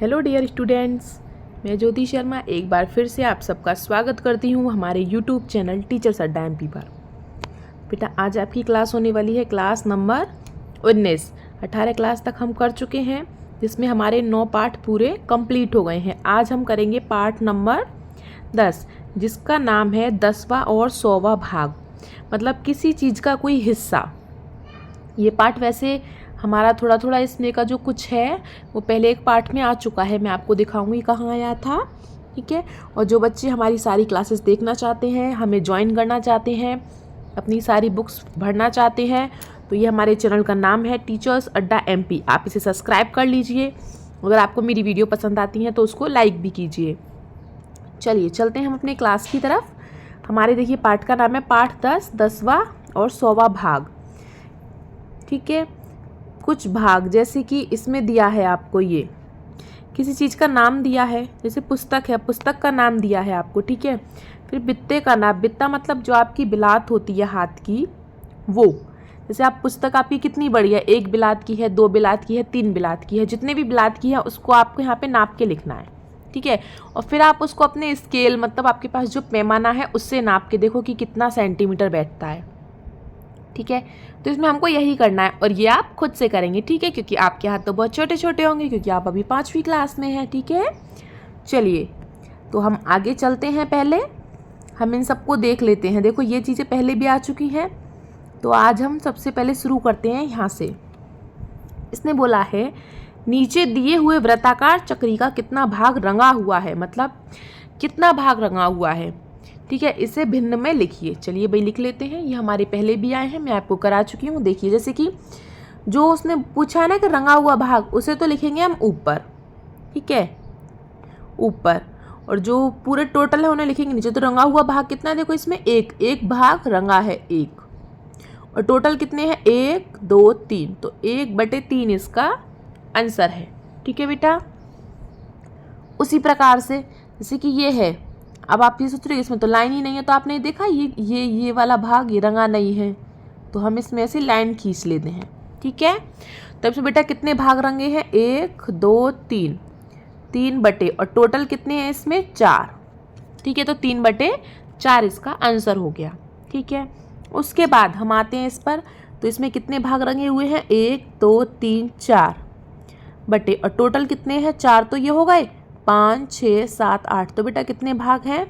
Hello dear students, मैं ज्योति शर्मा एक बार फिर से आप सबका स्वागत करती हूँ हमारे यूट्यूब चैनल टीचर्स अड्डा एमपी पर। बेटा आज आपकी क्लास होने वाली है क्लास नंबर 19। 18 क्लास तक हम कर चुके हैं, जिसमें हमारे 9 पार्ट पूरे कंप्लीट हो गए हैं। आज हम करेंगे पार्ट नंबर 10, जिसका नाम है 10वां और 100वां भाग, मतलब किसी चीज़ का कोई हिस्सा। ये पार्ट वैसे हमारा थोड़ा थोड़ा इसमें का जो कुछ है वो पहले एक पार्ट में आ चुका है, मैं आपको दिखाऊंगी कहाँ आया था। ठीक है, और जो बच्चे हमारी सारी क्लासेस देखना चाहते हैं, हमें ज्वाइन करना चाहते हैं, अपनी सारी बुक्स भरना चाहते हैं, तो ये हमारे चैनल का नाम है टीचर्स अड्डा एमपी। आप इसे सब्सक्राइब कर लीजिए। अगर आपको मेरी वीडियो पसंद आती है तो उसको लाइक भी कीजिए। चलिए चलते हैं हम अपने क्लास की तरफ। हमारे देखिए पार्ट का नाम है पार्ट 10, 10वां और 100वां भाग। ठीक है, कुछ भाग जैसे कि इसमें दिया है आपको, ये किसी चीज़ का नाम दिया है, जैसे पुस्तक है, पुस्तक का नाम दिया है आपको। ठीक है, फिर बित्ते का नाम, बित्ता मतलब जो आपकी बिलात होती है हाथ की, वो जैसे आप पुस्तक आपकी कितनी बड़ी है, 1 बिलात की है, 2 बिलात की है, 3 बिलात की है, जितने भी बिलात की है उसको आपको यहाँ पे नाप के लिखना है। ठीक है, और फिर आप उसको अपने स्केल मतलब आपके पास जो पैमाना है उससे नाप के देखो कि कितना सेंटीमीटर बैठता है। ठीक है, तो इसमें हमको यही करना है और ये आप खुद से करेंगे। ठीक है, क्योंकि आपके हाथ तो बहुत छोटे छोटे होंगे, क्योंकि आप अभी 5वीं क्लास में हैं। ठीक है, चलिए तो हम आगे चलते हैं। पहले हम इन सबको देख लेते हैं। देखो ये चीज़ें पहले भी आ चुकी हैं, तो आज हम सबसे पहले शुरू करते हैं यहाँ से। इसने बोला है नीचे दिए हुए वृत्ताकार चक्री का कितना भाग रंगा हुआ है, मतलब कितना भाग रंगा हुआ है। ठीक है, इसे भिन्न में लिखिए। चलिए भाई लिख लेते हैं, ये हमारे पहले भी आए हैं, मैं आपको करा चुकी हूँ। देखिए जैसे कि जो उसने पूछा है ना कि रंगा हुआ भाग, उसे तो लिखेंगे हम ऊपर। ठीक है, ऊपर, और जो पूरे टोटल है उन्हें लिखेंगे नीचे। तो रंगा हुआ भाग कितना है, देखो इसमें एक भाग रंगा है 1, और टोटल कितने हैं 1 2 3, तो 1/3 इसका आंसर है। ठीक है बेटा, उसी प्रकार से जैसे कि ये है, अब आप ये सोच रहे हो इसमें तो लाइन ही नहीं है, तो आपने देखा ये वाला भाग ये रंगा नहीं है, तो हम इसमें ऐसे लाइन खींच लेते हैं। ठीक है, तब से बेटा कितने भाग रंगे हैं 1 2 3, 3 बटे, और टोटल कितने हैं इसमें 4। ठीक है, तो 3/4 इसका आंसर हो गया। ठीक है, उसके बाद हम आते हैं इस पर, तो इसमें कितने भाग रंगे हुए हैं 1 2 3 4 बटे, और टोटल कितने हैं 4, तो ये हो गए 5 6 7 8, तो बेटा कितने भाग हैं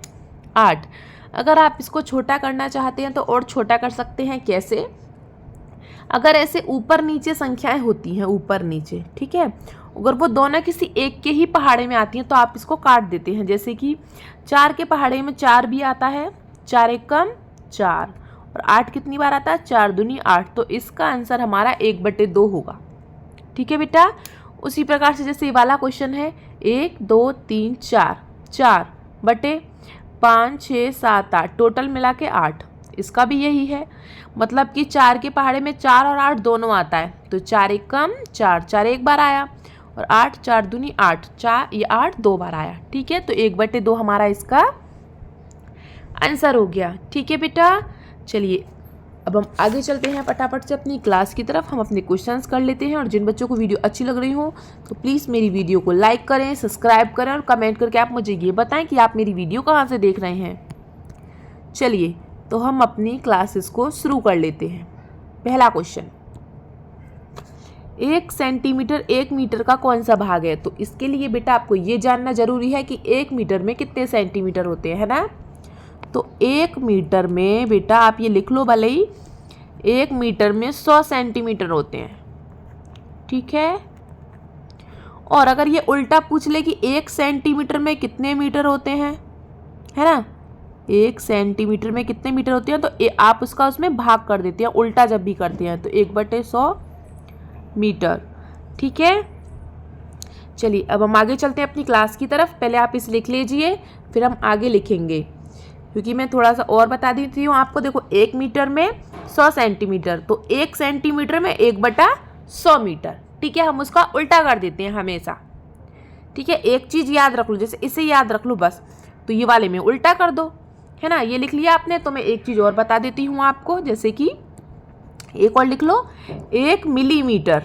8। अगर आप इसको छोटा करना चाहते हैं तो और छोटा कर सकते हैं। कैसे, अगर ऐसे ऊपर नीचे संख्याएं होती हैं ऊपर नीचे, ठीक है, अगर वो दोनों किसी एक के ही पहाड़े में आती हैं तो आप इसको काट देते हैं। जैसे कि 4 के पहाड़े में 4 भी आता है, 4 एक कम 4, और 8 कितनी बार आता है 4 दूनी 8, तो इसका आंसर हमारा 1/2 होगा। ठीक है बेटा, उसी प्रकार से जैसे ये वाला क्वेश्चन है 1 2 3 4, 4 बटे 5 6 7 8, टोटल मिला के 8, इसका भी यही है। मतलब कि 4 के पहाड़े में 4 और 8 दोनों आता है, तो 4 एक कम 4, 4 एक बार आया, और 8 4 दूनी 8, 4 ये 8 2 बार आया। ठीक है, तो 1/2 हमारा इसका आंसर हो गया। ठीक है बेटा, चलिए अब हम आगे चलते हैं फटाफट से अपनी क्लास की तरफ। हम अपने क्वेश्चंस कर लेते हैं, और जिन बच्चों को वीडियो अच्छी लग रही हो तो प्लीज़ मेरी वीडियो को लाइक करें, सब्सक्राइब करें, और कमेंट करके आप मुझे ये बताएं कि आप मेरी वीडियो कहाँ से देख रहे हैं। चलिए तो हम अपनी क्लासेस को शुरू कर लेते हैं। पहला क्वेश्चन, 1 सेंटीमीटर 1 मीटर का कौन सा भाग है। तो इसके लिए बेटा आपको ये जानना जरूरी है कि 1 मीटर में कितने सेंटीमीटर होते हैं, है ना। तो 1 मीटर में बेटा आप ये लिख लो भले ही, 1 मीटर में 100 सेंटीमीटर होते हैं। ठीक है, और अगर ये उल्टा पूछ ले कि 1 सेंटीमीटर में कितने मीटर होते हैं, है ना, 1 सेंटीमीटर में कितने मीटर होते हैं, तो आप उसका उसमें भाग कर देते हैं उल्टा जब भी करते हैं, तो 1/100 मीटर। ठीक है, चलिए अब हम आगे चलते हैं अपनी क्लास की तरफ। पहले आप इसे लिख लीजिए, फिर हम आगे लिखेंगे, क्योंकि मैं थोड़ा सा और बता देती हूँ आपको। देखो 1 मीटर में 100 सेंटीमीटर, तो 1 सेंटीमीटर में 1/100 मीटर। ठीक है, हम उसका उल्टा कर देते हैं हमेशा। ठीक है, एक चीज़ याद रख लो, जैसे इसे याद रख लो बस, तो ये वाले में उल्टा कर दो, है ना। ये लिख लिया आपने, तो मैं एक चीज़ और बता देती हूँ आपको, जैसे कि एक और लिख लो, 1 मिलीमीटर,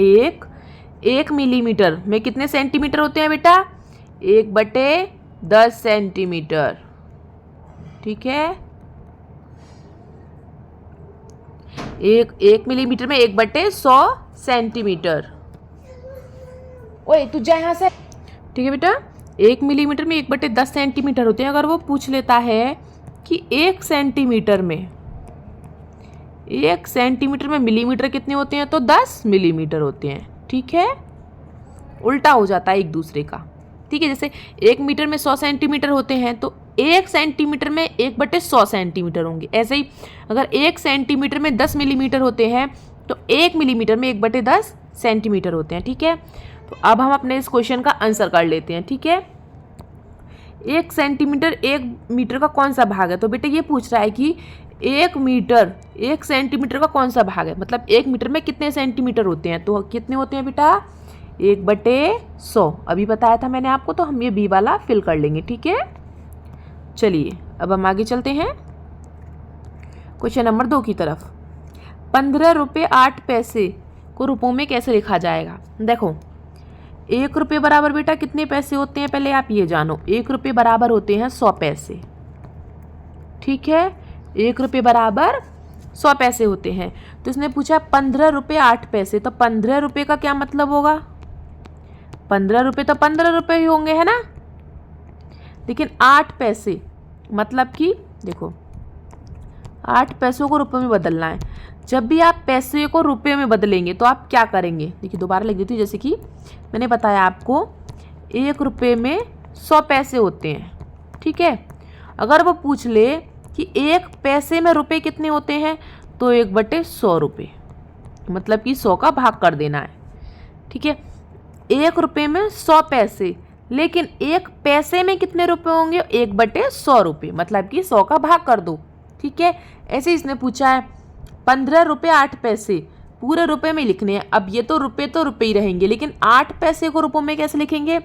1 1 मिलीमीटर में कितने सेंटीमीटर होते हैं बेटा? 1/10 सेंटीमीटर। ठीक है, एक मिलीमीटर में 1/100 सेंटीमीटर। ओए तू जा यहाँ से। ठीक है बेटा, 1 मिलीमीटर में 1/10 सेंटीमीटर होते हैं। अगर वो पूछ लेता है कि 1 सेंटीमीटर में मिलीमीटर कितने होते हैं, तो 10 मिलीमीटर होते हैं। ठीक है, उल्टा हो जाता है एक दूसरे का। ठीक है, जैसे 1 मीटर में 100 सेंटीमीटर होते हैं तो 1 सेंटीमीटर में 1/100 सेंटीमीटर होंगे। ऐसे ही अगर 1 सेंटीमीटर में 10 मिलीमीटर होते हैं तो 1 मिलीमीटर में 1/10 सेंटीमीटर होते हैं। ठीक है, तो अब हम अपने इस क्वेश्चन का आंसर कर लेते हैं। ठीक है, 1 सेंटीमीटर 1 मीटर का कौन सा भाग है? तो बेटा ये पूछ रहा है कि 1 सेंटीमीटर का कौन सा भाग है, मतलब 1 मीटर में कितने सेंटीमीटर होते हैं? तो कितने होते हैं बेटा? 1/100। अभी बताया था मैंने आपको, तो हम ये बी वाला फिल कर लेंगे। ठीक है, चलिए अब हम आगे चलते हैं क्वेश्चन नंबर 2 की तरफ। 15 रुपये 8 पैसे को रुपयों में कैसे लिखा जाएगा? देखो, 1 रुपये बराबर बेटा कितने पैसे होते हैं, पहले आप ये जानो। 1 रुपये बराबर होते हैं 100 पैसे। ठीक है, 1 रुपये बराबर 100 पैसे होते हैं। तो इसने पूछा 15 रुपये 8 पैसे, तो 15 रुपये का क्या मतलब होगा? 15 रुपये तो 15 रुपये ही होंगे, है ना। लेकिन 8 पैसे मतलब कि देखो, 8 पैसों को रुपये में बदलना है। जब भी आप पैसे को रुपये में बदलेंगे तो आप क्या करेंगे? देखिए दोबारा लिख देती हूँ। जैसे कि मैंने बताया आपको, 1 रुपये में 100 पैसे होते हैं। ठीक है, अगर वो पूछ ले कि 1 पैसे में रुपये कितने होते हैं, तो 1/100 रुपये, मतलब कि 100 का भाग कर देना है। ठीक है, 1 रुपये में 100 पैसे, लेकिन 1 पैसे में कितने रुपए होंगे? 1/100 रुपये, मतलब कि 100 का भाग कर दो। ठीक है, ऐसे इसने पूछा है 15 रुपये 8 पैसे पूरे रुपए में लिखने हैं। अब ये तो रुपये ही रहेंगे, लेकिन 8 पैसे को रुपयों में कैसे लिखेंगे?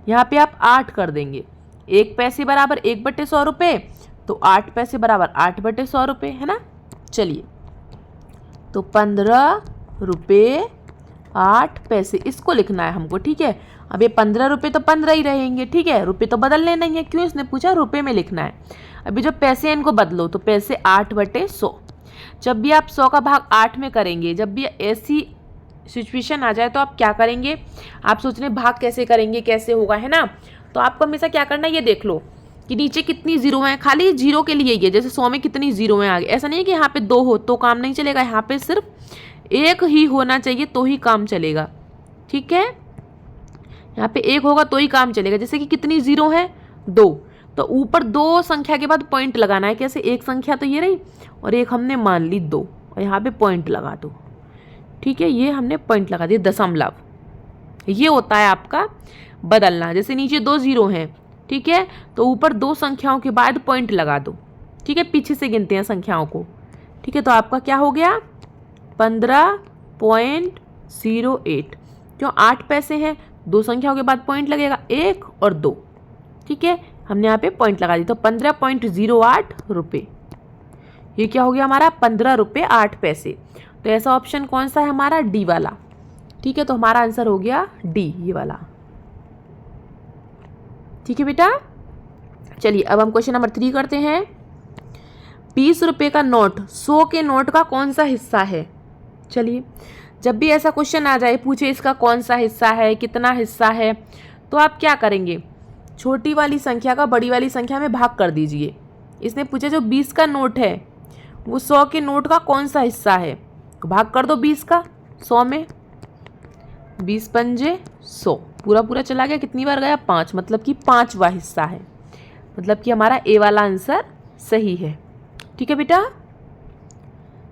यहाँ पे आप 8 कर देंगे। 1 पैसे बराबर 1/100 रुपये, तो 8 पैसे बराबर 8/100 रुपये, है ना। चलिए, तो 15 रुपये 8 पैसे इसको लिखना है हमको। ठीक है, अब ये 15 रुपये तो 15 ही रहेंगे। ठीक है, रुपये तो बदलने नहीं है, क्यों? इसने पूछा रुपये में लिखना है। अभी जो पैसे हैं इनको बदलो, तो पैसे 8/100। जब भी आप 100 का भाग 8 में करेंगे, जब भी ऐसी सिचुएशन आ जाए तो आप क्या करेंगे? आप सोच रहे भाग कैसे करेंगे, कैसे होगा, है ना। तो आपको हमेशा क्या करना है, ये देख लो कि नीचे कितनी जीरो हैं, खाली जीरो के लिए ये, जैसे 100 में कितनी जीरो हैं आगे। ऐसा नहीं है कि यहाँ पे 2 हो तो काम नहीं चलेगा, यहाँ पे सिर्फ 1 ही होना चाहिए तो ही काम चलेगा। ठीक है, यहाँ पे 1 होगा तो ही काम चलेगा। जैसे कि कितनी जीरो है? 2, तो ऊपर 2 संख्या के बाद पॉइंट लगाना है। कैसे? एक संख्या तो ये रही और एक हमने मान ली 2, और यहाँ पे पॉइंट लगा दो। ठीक है, ये हमने पॉइंट लगा दिया, दशमलव। ये होता है आपका बदलना। जैसे नीचे 2 जीरो हैं, ठीक है, तो ऊपर 2 संख्याओं के बाद पॉइंट लगा दो। ठीक है, पीछे से गिनते हैं संख्याओं को। ठीक है, तो आपका क्या हो गया? 15.08। क्यों? 8 पैसे हैं, 2 संख्याओं के बाद पॉइंट लगेगा, 1 और 2। ठीक है, हमने यहाँ पे पॉइंट लगा दी, तो 15.08 रुपये। ये क्या हो गया हमारा? 15 रुपये 8 पैसे। तो ऐसा ऑप्शन कौन सा है हमारा? डी वाला। ठीक है, तो हमारा आंसर हो गया डी, ये वाला। ठीक है बेटा, चलिए अब हम क्वेश्चन नंबर 3 करते हैं। 20 रुपये का नोट 100 के नोट का कौन सा हिस्सा है? चलिए, जब भी ऐसा क्वेश्चन आ जाए, पूछे इसका कौन सा हिस्सा है, कितना हिस्सा है, तो आप क्या करेंगे? छोटी वाली संख्या का बड़ी वाली संख्या में भाग कर दीजिए। इसने पूछा जो 20 का नोट है वो 100 के नोट का कौन सा हिस्सा है, भाग कर दो 20 का 100 में। 20 पंजे 100, पूरा पूरा चला गया, कितनी बार गया? 5, मतलब कि 5वां हिस्सा है, मतलब कि हमारा ए वाला आंसर सही है। ठीक है बेटा,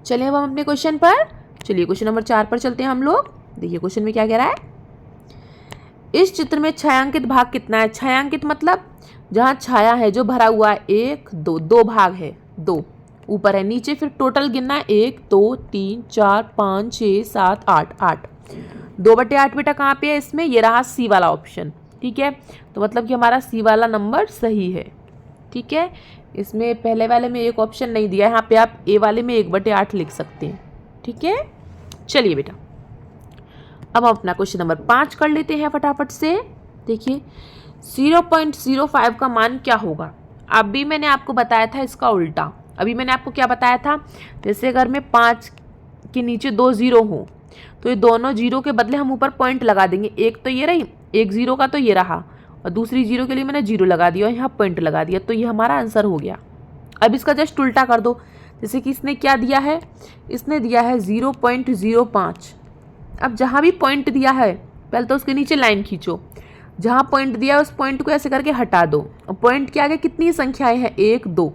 चलिए अब हम अपने क्वेश्चन पर, चलिए क्वेश्चन नंबर 4 पर चलते हैं हम लोग। देखिए क्वेश्चन में क्या कह रहा है। इस चित्र में छायांकित भाग कितना है? छायांकित मतलब जहाँ छाया है, जो भरा हुआ है, 1 2, 2 भाग है, 2 ऊपर है, नीचे फिर टोटल गिनना है, 1 2 3 4 5 6 7 8, 8। 2/8 बेटा कहाँ पे है? इसमें ये रहा सी वाला ऑप्शन। ठीक है, तो मतलब कि हमारा सी वाला नंबर सही है। ठीक है, इसमें पहले वाले में एक ऑप्शन नहीं दिया है, यहाँ पे आप ए वाले में 1/8 लिख सकते हैं। ठीक है, चलिए बेटा अब हम अपना क्वेश्चन नंबर 5 कर लेते हैं फटाफट से। देखिए 0.05 का मान क्या होगा। अभी मैंने आपको बताया था इसका उल्टा। अभी मैंने आपको क्या बताया था, जैसे अगर मैं 5 के नीचे 2 जीरो हो तो ये दोनों जीरो के बदले हम ऊपर पॉइंट लगा देंगे। एक तो ये रही, एक जीरो का तो ये रहा, और दूसरी जीरो के लिए मैंने जीरो लगा दिया और यहाँ पॉइंट लगा दिया, तो ये हमारा आंसर हो गया। अब इसका जस्ट उल्टा कर दो। जैसे कि इसने क्या दिया है, इसने दिया है 0.05। अब जहाँ भी पॉइंट दिया है पहले तो उसके नीचे लाइन खींचो, जहाँ पॉइंट दिया है उस पॉइंट को ऐसे करके हटा दो। और पॉइंट के आगे कितनी संख्याएं हैं, 1 2,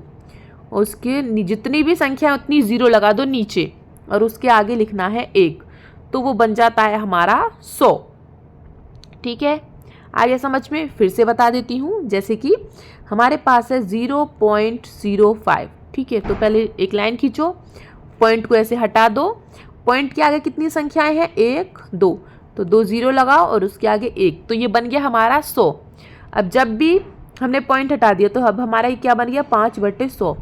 और उसके जितनी भी संख्या उतनी जीरो लगा दो नीचे, और उसके आगे लिखना है 1, तो वो बन जाता है हमारा 100। ठीक है, आगे समझ में फिर से बता देती हूँ। जैसे कि हमारे पास है 0.05। ठीक है, तो पहले एक लाइन खींचो, पॉइंट को ऐसे हटा दो, पॉइंट के आगे कितनी संख्याएं हैं, 1 2, तो 2 जीरो लगाओ और उसके आगे 1, तो ये बन गया हमारा 100। अब जब भी हमने पॉइंट हटा दिया तो अब हमारा ये क्या बन गया, 5/100,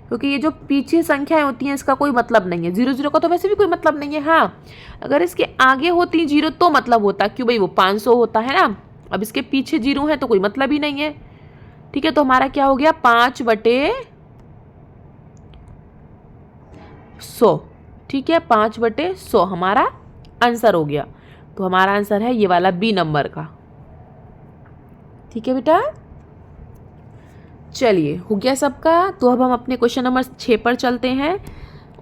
क्योंकि ये जो पीछे संख्याएं होती हैं इसका कोई मतलब नहीं है। 0 0 का तो वैसे भी कोई मतलब नहीं है। हाँ, अगर इसके आगे होती जीरो तो मतलब होता, क्यों भाई, वो 500 होता है ना। अब इसके पीछे जीरो है तो कोई मतलब ही नहीं है। ठीक है, तो हमारा क्या हो गया, 5/100। ठीक है, 5/100 हमारा आंसर हो गया। तो हमारा आंसर है ये वाला बी नंबर का। ठीक है बेटा, चलिए हो गया सबका। तो अब हम अपने क्वेश्चन नंबर 6 पर चलते हैं।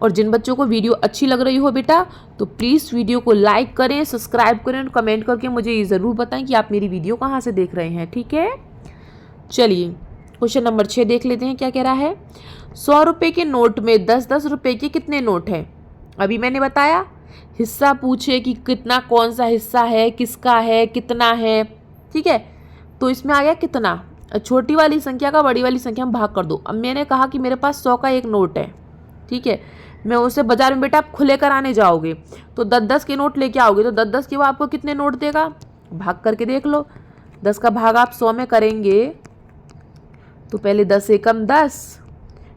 और जिन बच्चों को वीडियो अच्छी लग रही हो बेटा, तो प्लीज़ वीडियो को लाइक करें, सब्सक्राइब करें और कमेंट करके मुझे ये ज़रूर बताएं कि आप मेरी वीडियो कहाँ से देख रहे हैं। ठीक है, चलिए क्वेश्चन नंबर 6 देख लेते हैं क्या कह रहा है। 100 रुपये के नोट में 10-10 रुपये के कितने नोट हैं। अभी मैंने बताया हिस्सा पूछे कि कितना, कौन सा हिस्सा है, किसका है, कितना है। ठीक है, तो इसमें आ गया कितना, छोटी वाली संख्या का बड़ी वाली संख्या में भाग कर दो। अब मैंने कहा कि मेरे पास 100 का एक नोट है। ठीक है, मैं उसे बाजार में बेटा आप खुले कराने जाओगे तो 10-10 के नोट लेके आओगे, तो 10-10 के वो आपको कितने नोट देगा, भाग करके देख लो। 10 का भाग आप 100 में करेंगे तो पहले 10 एकम 10,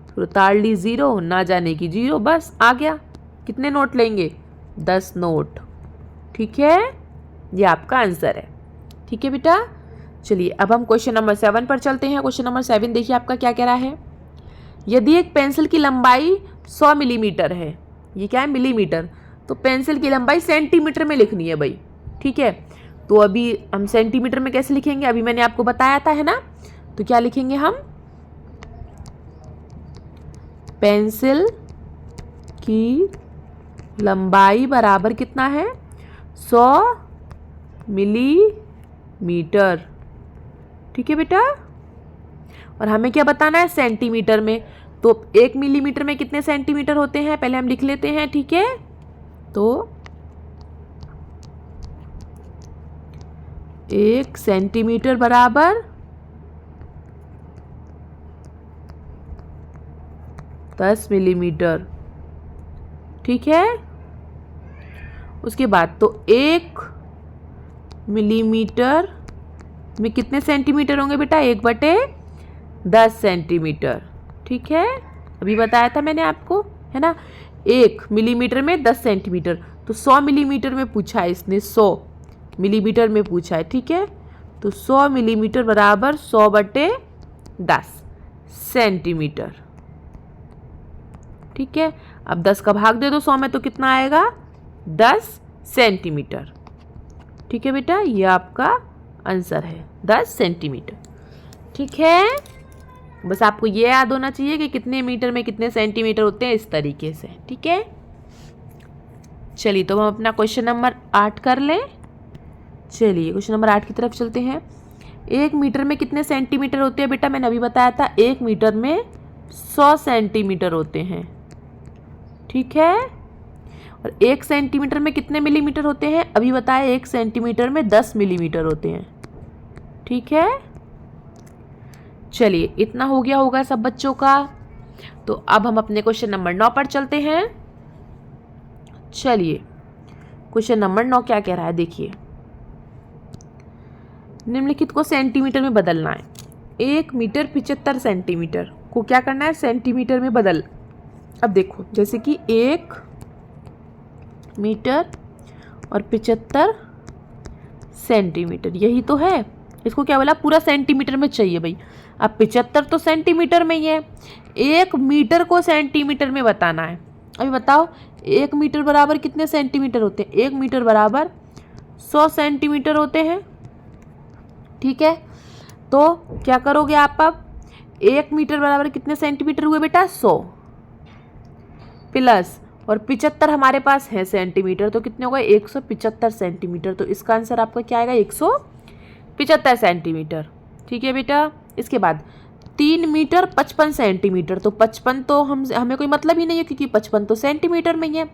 फिर उतार ली 0, ना जाने की 0, बस आ गया। कितने नोट लेंगे, 10 नोट। ठीक है, ये आपका आंसर है। ठीक है बेटा, चलिए अब हम क्वेश्चन नंबर 7 पर चलते हैं। क्वेश्चन नंबर 7 देखिए आपका क्या कह रहा है। यदि एक पेंसिल की लंबाई 100 मिलीमीटर है, ये क्या है, मिलीमीटर, तो पेंसिल की लंबाई सेंटीमीटर में लिखनी है भाई। ठीक है, तो अभी हम सेंटीमीटर में कैसे लिखेंगे, अभी मैंने आपको बताया था, है ना। तो क्या लिखेंगे हम, पेंसिल की लंबाई बराबर कितना है, 100 मिलीमीटर। ठीक है बेटा, और हमें क्या बताना है, सेंटीमीटर में। तो 1 मिलीमीटर में कितने सेंटीमीटर होते हैं, पहले हम लिख लेते हैं। ठीक है, तो 1 सेंटीमीटर बराबर 10 मिलीमीटर। ठीक है, उसके बाद तो 1 मिलीमीटर में कितने सेंटीमीटर होंगे बेटा, 1/10 सेंटीमीटर। ठीक है, अभी बताया था मैंने आपको, है ना। 1 मिलीमीटर में 10 सेंटीमीटर, तो 100 मिलीमीटर में पूछा है इसने, 100 मिलीमीटर में पूछा है। ठीक है, तो 100 मिलीमीटर बराबर 100/10 सेंटीमीटर। ठीक है, अब 10 का भाग दे दो 100 में, तो कितना आएगा, 10 सेंटीमीटर। ठीक है बेटा, ये आपका आंसर है, 10 सेंटीमीटर। ठीक है, बस आपको ये याद होना चाहिए कि कितने मीटर में कितने सेंटीमीटर होते हैं, इस तरीके से। ठीक है, चलिए तो हम अपना क्वेश्चन नंबर 8 कर लें। चलिए क्वेश्चन नंबर 8 की तरफ चलते हैं। 1 मीटर में कितने सेंटीमीटर होते हैं बेटा, मैंने अभी बताया था 1 मीटर में 100 सेंटीमीटर होते हैं। ठीक है, और 1 सेंटीमीटर में कितने मिलीमीटर होते हैं, अभी बताया 1 सेंटीमीटर में 10 मिलीमीटर होते हैं। ठीक है, चलिए इतना हो गया होगा सब बच्चों का। तो अब हम अपने क्वेश्चन नंबर 9 पर चलते हैं। चलिए क्वेश्चन नंबर 9 क्या कह रहा है, देखिए। निम्नलिखित को सेंटीमीटर में बदलना है। 1 मीटर 75 सेंटीमीटर को क्या करना है, सेंटीमीटर में बदल। अब देखो, जैसे कि 1 मीटर और 75 सेंटीमीटर, यही तो है। इसको क्या बोला, पूरा सेंटीमीटर में चाहिए भाई। अब 75 तो सेंटीमीटर में ही है, 1 मीटर को सेंटीमीटर में बताना है। अभी बताओ 1 मीटर बराबर कितने सेंटीमीटर होते हैं? 1 मीटर बराबर 100 सेंटीमीटर होते हैं। ठीक है, तो क्या करोगे आप अब, 1 मीटर बराबर कितने सेंटीमीटर हुए बेटा? 100 प्लस, और 75 हमारे पास है सेंटीमीटर, तो कितने हो गए? 175 सेंटीमीटर। तो इसका आंसर आपका क्या आएगा? 175 सेंटीमीटर। ठीक है बेटा। इसके बाद 3 मीटर 55 सेंटीमीटर, तो 55 तो हमें कोई मतलब ही नहीं है, क्योंकि 55 तो सेंटीमीटर में ही है।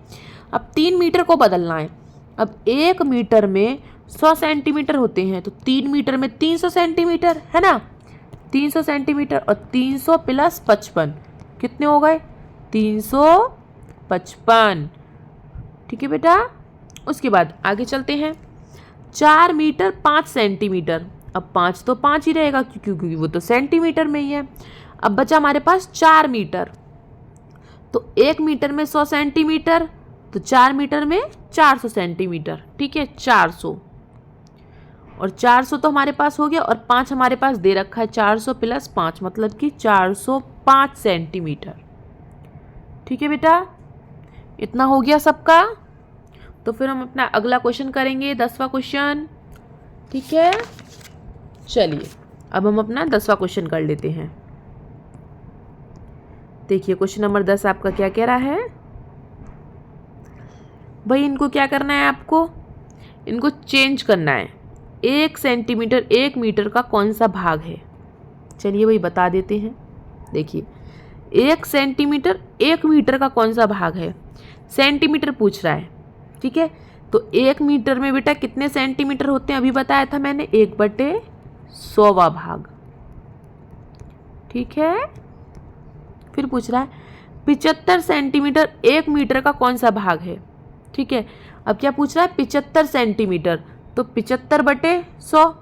अब 3 मीटर को बदलना है। अब 1 मीटर में 100 सेंटीमीटर होते हैं, तो 3 मीटर में 300 सेंटीमीटर है ना, 300 सेंटीमीटर। और 300 प्लस 55 कितने हो गए? 355। ठीक है बेटा। उसके बाद आगे चलते हैं। 4 मीटर 5 सेंटीमीटर, अब 5 तो 5 ही रहेगा क्योंकि वो तो सेंटीमीटर में ही है। अब बचा हमारे पास 4 मीटर, तो 1 मीटर में 100 सेंटीमीटर, तो 4 मीटर में 400 सेंटीमीटर। ठीक है, 400 और 400 तो हमारे पास हो गया, और 5 हमारे पास दे रखा है, 400 प्लस 5 मतलब कि 405 सेंटीमीटर। ठीक है बेटा, इतना हो गया सबका। तो फिर हम अपना अगला क्वेश्चन करेंगे, 10वां क्वेश्चन। ठीक है, चलिए अब हम अपना 10वां क्वेश्चन कर लेते हैं। देखिए क्वेश्चन नंबर 10 आपका क्या कह रहा है भाई। इनको क्या करना है आपको, इनको चेंज करना है। 1 सेंटीमीटर 1 मीटर का कौन सा भाग है? चलिए भाई बता देते हैं। देखिए 1 सेंटीमीटर 1 मीटर का कौन सा भाग है? सेंटीमीटर पूछ रहा है। ठीक है, तो 1 मीटर में बेटा कितने सेंटीमीटर होते हैं? अभी बताया था मैंने, 1/100वां भाग। ठीक है, फिर पूछ रहा है 75 सेंटीमीटर 1 मीटर का कौन सा भाग है? ठीक है, अब क्या पूछ रहा है? 75 सेंटीमीटर, तो 75/100,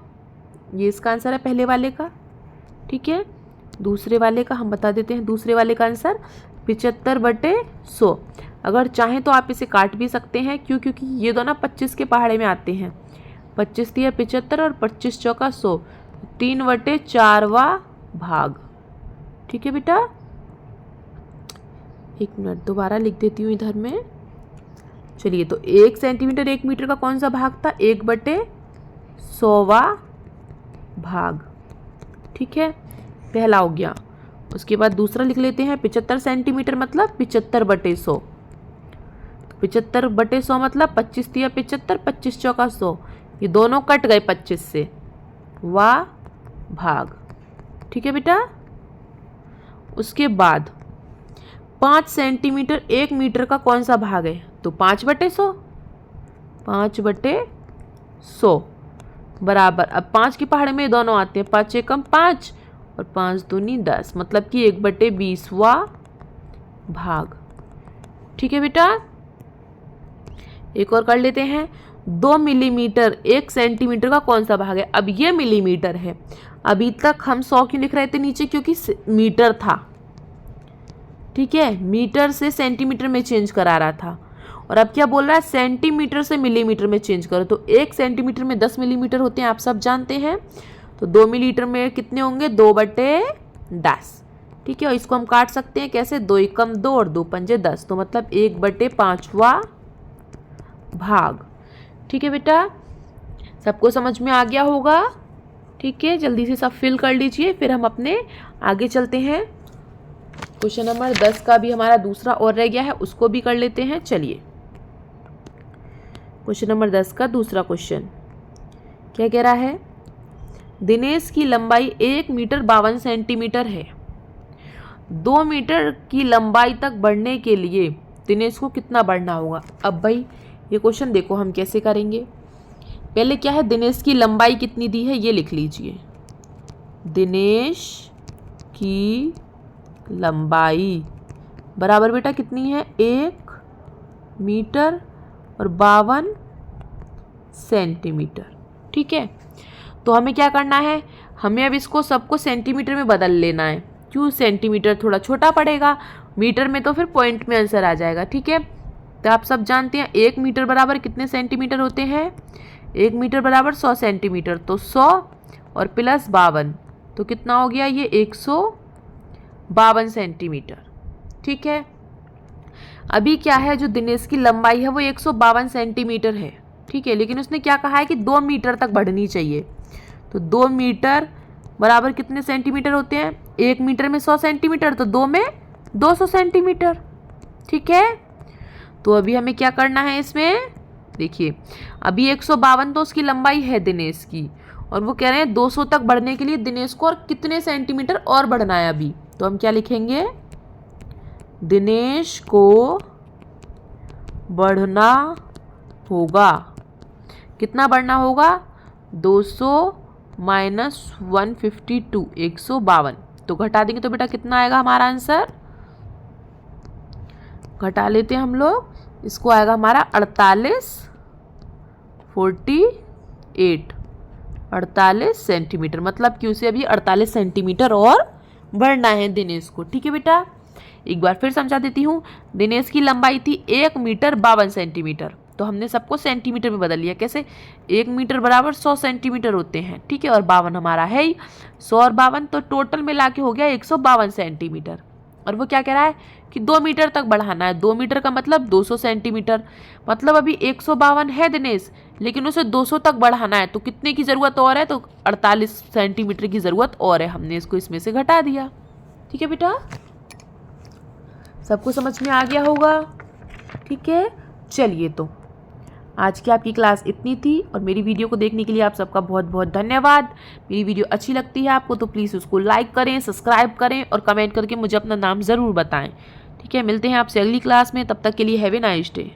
ये इसका आंसर है पहले वाले का। ठीक है, दूसरे वाले का हम बता देते हैं। दूसरे वाले का आंसर 75/100। अगर चाहें तो आप इसे काट भी सकते हैं, क्योंकि ये दोनों 25 के पहाड़े में आते हैं। 25 × 75 और 25 × 4 = 100, 3/4वां भाग। ठीक है बेटा, 1 मिनट दोबारा लिख देती हूँ इधर में। चलिए, तो 1 सेंटीमीटर 1 मीटर का कौन सा भाग था? 1/100वां भाग। ठीक है, पहला हो गया। उसके बाद दूसरा लिख लेते हैं। 75 सेंटीमीटर मतलब 75/100, 75/100 मतलब 25 × 75, 25 × 4 = 100, ये दोनों कट गए 25 से, वां भाग। ठीक है बेटा। उसके बाद 5 सेंटीमीटर 1 मीटर का कौन सा भाग है? तो 5/100, 5/100 बराबर, अब 5 के पहाड़े में दोनों आते हैं, 5 × 5 और 5 दूनी 10, मतलब कि 1/20वां भाग। ठीक है बेटा, एक और कर लेते हैं। 2 मिलीमीटर 1 सेंटीमीटर का कौन सा भाग है? अब ये मिलीमीटर है, अभी तक हम 100 क्यों लिख रहे थे नीचे? क्योंकि मीटर था। ठीक है, मीटर से सेंटीमीटर में चेंज करा रहा था, और अब क्या बोल रहा है? सेंटीमीटर से मिलीमीटर में चेंज करो। तो 1 सेंटीमीटर में 10 मिलीमीटर होते हैं, आप सब जानते हैं। तो 2 मिलीमीटर में कितने होंगे? 2/10। ठीक है, और इसको हम काट सकते हैं कैसे? 2 × 2 और 2 × 10, तो मतलब 1/5वां भाग। ठीक है बेटा, सबको समझ में आ गया होगा। ठीक है, जल्दी से सब फिल कर लीजिए, फिर हम अपने आगे चलते हैं। क्वेश्चन नंबर 10 का भी हमारा दूसरा और रह गया है, उसको भी कर लेते हैं। चलिए, क्वेश्चन नंबर 10 का दूसरा क्वेश्चन क्या कह रहा है? दिनेश की लंबाई 1 मीटर 52 सेंटीमीटर है। 2 मीटर की लंबाई तक बढ़ने के लिए दिनेश को कितना बढ़ना होगा? अब भाई ये क्वेश्चन देखो हम कैसे करेंगे। पहले क्या है, दिनेश की लंबाई कितनी दी है ये लिख लीजिए। दिनेश की लंबाई बराबर बेटा कितनी है? 1 मीटर और 52 सेंटीमीटर। ठीक है, तो हमें क्या करना है? हमें अब इसको सबको सेंटीमीटर में बदल लेना है। क्यों? सेंटीमीटर थोड़ा छोटा पड़ेगा, मीटर में तो फिर पॉइंट में आंसर आ जाएगा। ठीक है, तो आप सब जानते हैं 1 मीटर बराबर कितने सेंटीमीटर होते हैं? 1 मीटर बराबर 100 सेंटीमीटर, तो 100 और प्लस 52 तो कितना हो गया, ये 152 सेंटीमीटर। ठीक है, अभी क्या है, जो दिनेश की लंबाई है वो 152 सेंटीमीटर है। ठीक है, लेकिन उसने क्या कहा है कि 2 मीटर तक बढ़नी चाहिए। तो 2 मीटर बराबर कितने सेंटीमीटर होते हैं, 1 मीटर में 100 सेंटीमीटर, तो 2 में 200 सेंटीमीटर। ठीक है, तो अभी हमें क्या करना है इसमें, देखिए अभी 152 तो उसकी लंबाई है दिनेश की, और वो कह रहे हैं 200 तक बढ़ने के लिए दिनेश को और कितने सेंटीमीटर और बढ़ना है अभी। तो हम क्या लिखेंगे, दिनेश को बढ़ना होगा, कितना बढ़ना होगा, 200 माइनस 152 152, तो घटा देंगे तो बेटा कितना आएगा हमारा आंसर, घटा लेते हैं हम लोग, इसको आएगा हमारा 48 सेंटीमीटर, मतलब कि उसे अभी 48 सेंटीमीटर और बढ़ना है दिनेश को। ठीक है बेटा, एक बार फिर समझा देती हूँ। दिनेश की लंबाई थी 1 मीटर 52 सेंटीमीटर, तो हमने सबको सेंटीमीटर में बदल लिया। कैसे, 1 मीटर बराबर 100 सेंटीमीटर होते हैं। ठीक है, और 52 हमारा है ही, 100 और 52 तो टोटल मिला के हो गया 152 सेंटीमीटर। और वो क्या कह रहा है कि 2 मीटर तक बढ़ाना है। 2 मीटर का मतलब 200 सेंटीमीटर, मतलब अभी 152 है दिनेश, लेकिन उसे 200 तक बढ़ाना है। तो कितने की ज़रूरत और है, तो 48 सेंटीमीटर की ज़रूरत और है। हमने इसको इसमें से घटा दिया। ठीक है बेटा, सबको समझ में आ गया होगा। ठीक है, चलिए तो आज की आपकी क्लास इतनी थी, और मेरी वीडियो को देखने के लिए आप सबका बहुत बहुत धन्यवाद। मेरी वीडियो अच्छी लगती है आपको तो प्लीज़ उसको लाइक करें, सब्सक्राइब करें और कमेंट करके मुझे अपना नाम ज़रूर बताएं। ठीक है, मिलते हैं आपसे अगली क्लास में, तब तक के लिए हैव ए नाइस डे।